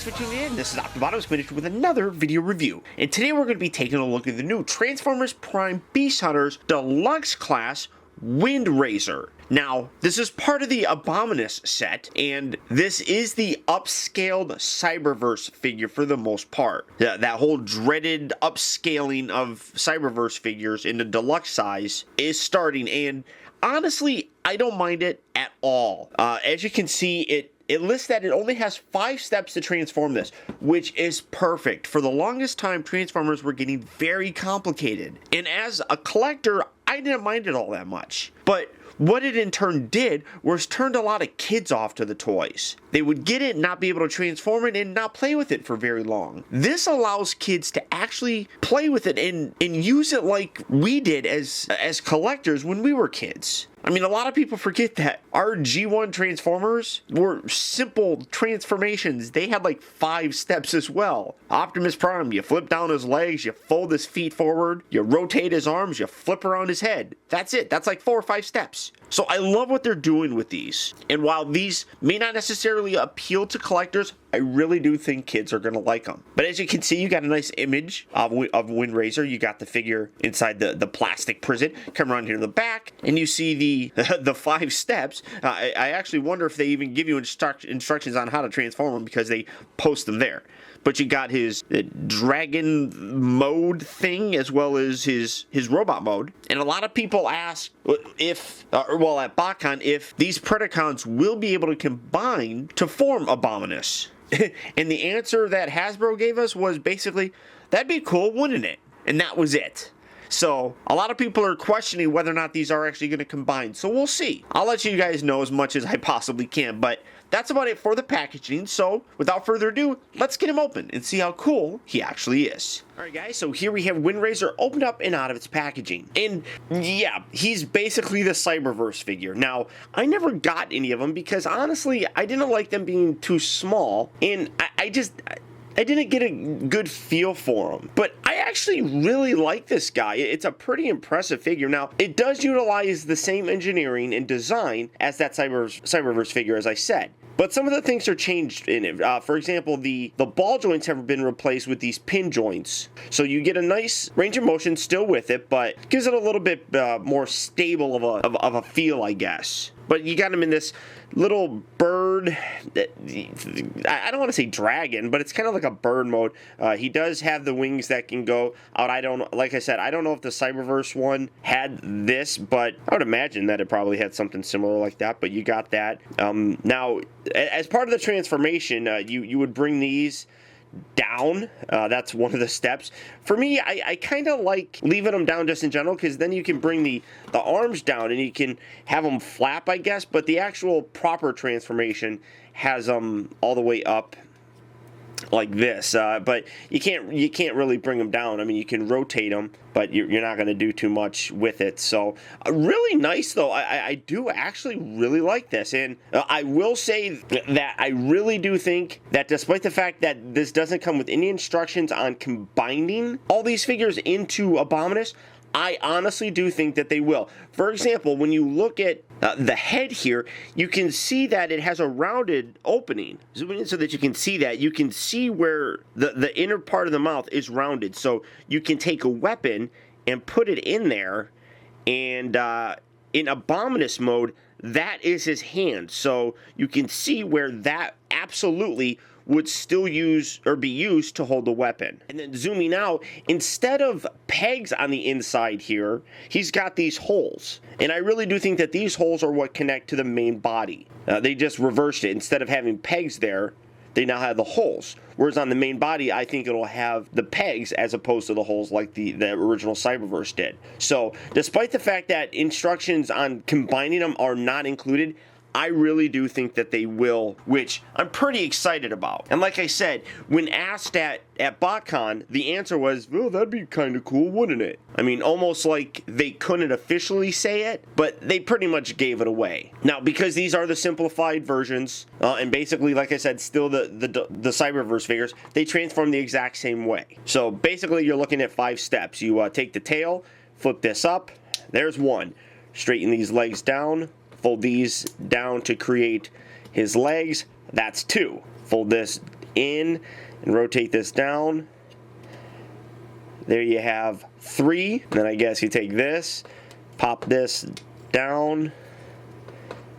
thanks for tuning in. This is optibotimus finished with another video review. And today we're going to be taking a look at the new Transformers Prime Beast Hunters Deluxe class Windrazor. Now, this is part of the Abominus set, and this is the upscaled Cyberverse figure for the most part. That whole dreaded upscaling of Cyberverse figures into deluxe size is starting, and honestly, I don't mind it at all. As you can see, it lists that it only has 5 steps to transform this, which is perfect. For the longest time, Transformers were getting very complicated, and as a collector, I didn't mind it all that much. But what it in turn did was turned a lot of kids off to the toys. They would get it, not be able to transform it, and not play with it for very long. This allows kids to actually play with it and use it like we did as collectors when we were kids. I mean, a lot of people forget that our G1 Transformers were simple transformations. They had like 5 steps as well. Optimus Prime, you flip down his legs, you fold his feet forward, you rotate his arms, you flip around his head. That's it. That's like 4 or 5 steps. So I love what they're doing with these. And while these may not necessarily appeal to collectors, I really do think kids are going to like them. But as you can see, you got a nice image of Windrazor. You got the figure inside the plastic prison. Come around here in the back, and you see the 5 steps. I actually wonder if they even give you instructions on how to transform them, because they post them there. But you got his dragon mode thing as well as his robot mode. And a lot of people ask if, at BotCon, if these Predacons will be able to combine to form Abominus. And the answer that Hasbro gave us was basically, that'd be cool, wouldn't it? And that was it. So a lot of people are questioning whether or not these are actually going to combine. So we'll see. I'll let you guys know as much as I possibly can. But that's about it for the packaging. So without further ado, let's get him open and see how cool he actually is. Alright guys, so here we have Windrazor opened up and out of its packaging. And yeah, he's basically the Cyberverse figure. Now, I never got any of them because honestly, I didn't like them being too small. And I didn't get a good feel for him, but I actually really like this guy. It's a pretty impressive figure. Now, it does utilize the same engineering and design as that Cyberverse figure, as I said. But some of the things are changed in it. For example, the ball joints have been replaced with these pin joints. So you get a nice range of motion still with it, but gives it a little bit more stable of a feel, I guess. But you got him in this little bird, I don't want to say dragon, but it's kind of like a bird mode. He does have the wings that can go out. Like I said, I don't know if the Cyberverse one had this, but I would imagine that it probably had something similar like that, but you got that. Now, as part of the transformation, you would bring these down. That's one of the steps. For me, I kind of like leaving them down just in general, because then you can bring the arms down and you can have them flap, I guess, but the actual proper transformation has them all the way up like this, but you can't really bring them down. I mean, you can rotate them, but you're not going to do too much with it. So really nice though. I do actually really like this, and I will say that I really do think that despite the fact that this doesn't come with any instructions on combining all these figures into Abominus, I honestly do think that they will. For example, when you look at the head here, you can see that it has a rounded opening. Zoom in so that you can see that. You can see where the inner part of the mouth is rounded. So you can take a weapon and put it in there. And in Abominus mode, that is his hand. So you can see where that absolutely would still be used to hold the weapon. And then zooming out, instead of pegs on the inside here, he's got these holes. And I really do think that these holes are what connect to the main body. They just reversed it. Instead of having pegs there, they now have the holes. Whereas on the main body, I think it'll have the pegs as opposed to the holes like the original Cyberverse did. So despite the fact that instructions on combining them are not included, I really do think that they will, which I'm pretty excited about. And like I said, when asked at BotCon, the answer was, well, that'd be kind of cool, wouldn't it? I mean, almost like they couldn't officially say it, but they pretty much gave it away. Now, because these are the simplified versions, and basically, like I said, still the Cyberverse figures, they transform the exact same way. So basically, you're looking at 5 steps. You take the tail, flip this up, there's 1. Straighten these legs down, fold these down to create his legs, that's 2. Fold this in and rotate this down. There you have 3. Then I guess you take this, pop this down.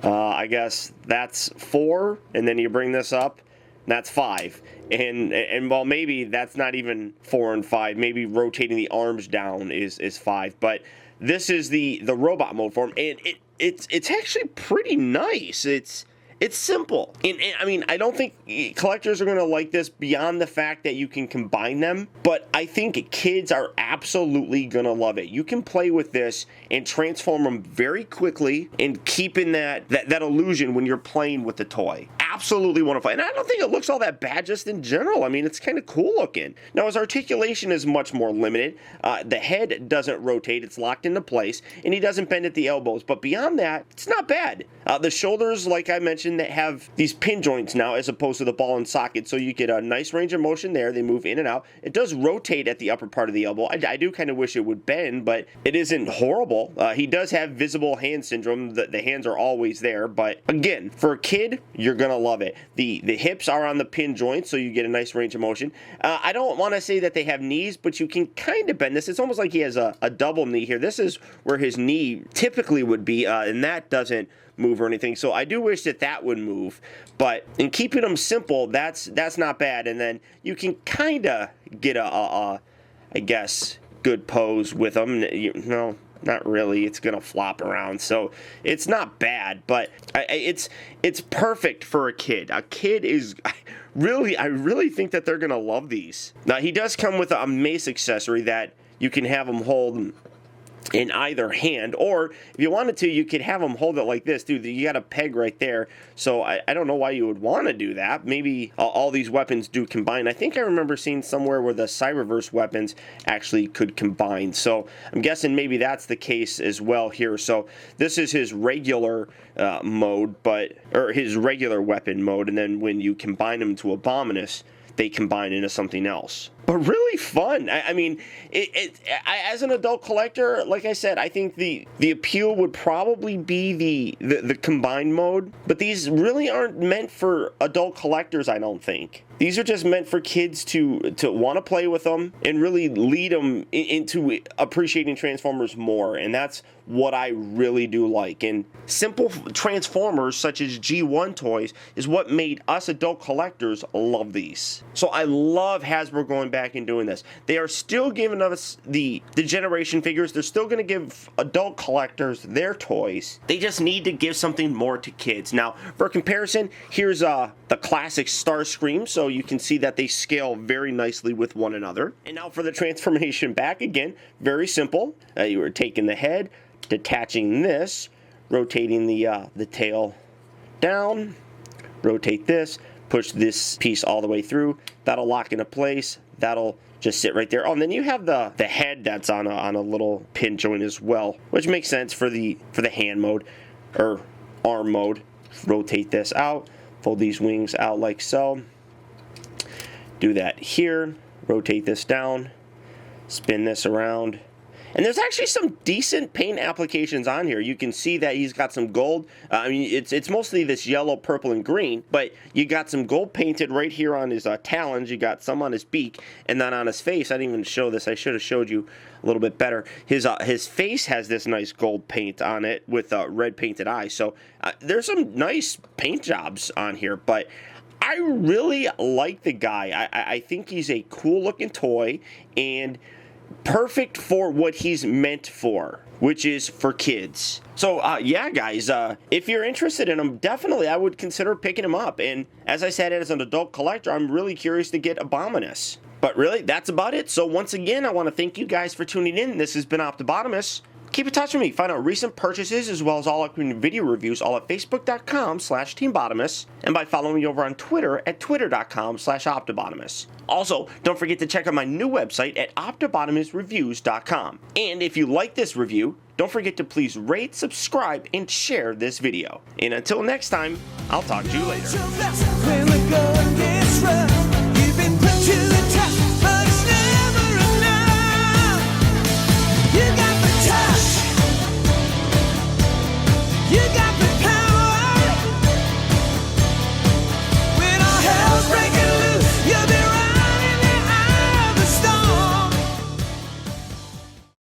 I guess that's 4, and then you bring this up, and that's 5. And well, maybe that's not even 4 and 5. Maybe rotating the arms down is 5. But this is the robot mode form, and it's actually pretty nice. It's simple. And I mean, I don't think collectors are going to like this beyond the fact that you can combine them, but I think kids are absolutely going to love it. You can play with this and transform them very quickly and keeping that illusion when you're playing with the toy. Absolutely wonderful. And I don't think it looks all that bad just in general. I mean, it's kind of cool looking. Now, his articulation is much more limited. The head doesn't rotate. It's locked into place, and he doesn't bend at the elbows. But beyond that, it's not bad. The shoulders, like I mentioned, that have these pin joints now as opposed to the ball and socket, so you get a nice range of motion there. They move in and out. It does rotate at the upper part of the elbow. I do kind of wish it would bend, but it isn't horrible. He does have visible hand syndrome. The hands are always there, but again, for a kid, you're gonna love it. The hips are on the pin joints, so you get a nice range of motion. I don't want to say that they have knees, but you can kind of bend this. It's almost like he has a double knee here. This is where his knee typically would be, and that doesn't move or anything. So I do wish that would move, but in keeping them simple, that's not bad. And then you can kind of get I guess, good pose with them. No, not really. It's gonna flop around, so it's not bad, but it's perfect for a kid. A kid is I really think that they're gonna love these. Now, he does come with a mace accessory that you can have him hold in either hand, or if you wanted to, you could have them hold it like this. Dude, you got a peg right there, so I don't know why you would want to do that. Maybe all these weapons do combine. I think I remember seeing somewhere where the Cyberverse weapons actually could combine, so I'm guessing maybe that's the case as well here. So this is his regular mode, or his regular weapon mode, and then when you combine them to Abominus, they combine into something else. But really fun. I mean, as an adult collector, like I said, I think the appeal would probably be the combined mode. But these really aren't meant for adult collectors, I don't think. These are just meant for kids to want to play with them and really lead them into appreciating Transformers more. And that's what I really do like. And simple Transformers such as G1 toys is what made us adult collectors love these. So I love Hasbro going back and doing this. They are still giving us the generation figures. They're still going to give adult collectors their toys. They just need to give something more to kids. Now, for comparison, here's the classic Starscream, so you can see that they scale very nicely with one another. And now for the transformation back again, very simple. You were taking the head, detaching this, rotating the tail down, rotate this, push this piece all the way through. That'll lock into place. That'll just sit right there. Oh, and then you have the head that's on a little pin joint as well, which makes sense for the hand mode or arm mode. Rotate this out, fold these wings out like so. Do that here. Rotate this down, spin this around. And there's actually some decent paint applications on here. You can see that he's got some gold. I mean, it's mostly this yellow, purple, and green, but you got some gold painted right here on his talons. You got some on his beak, and then on his face. I didn't even show this. I should have showed you a little bit better. His face has this nice gold paint on it with red painted eyes. So there's some nice paint jobs on here, but I really like the guy. I think he's a cool looking toy and perfect for what he's meant for, which is for kids. So yeah, guys, if you're interested in him, definitely I would consider picking him up. And as I said, as an adult collector, I'm really curious to get Abominus. But really, that's about it. So once again, I want to thank you guys for tuning in. This has been Optibotimus. Keep in touch with me. Find out recent purchases as well as all upcoming video reviews all at facebook.com/teambotimus and by following me over on Twitter at twitter.com/optibotimus. Also, don't forget to check out my new website at optibotimusreviews.com. And if you like this review, don't forget to please rate, subscribe, and share this video. And until next time, I'll talk to you later.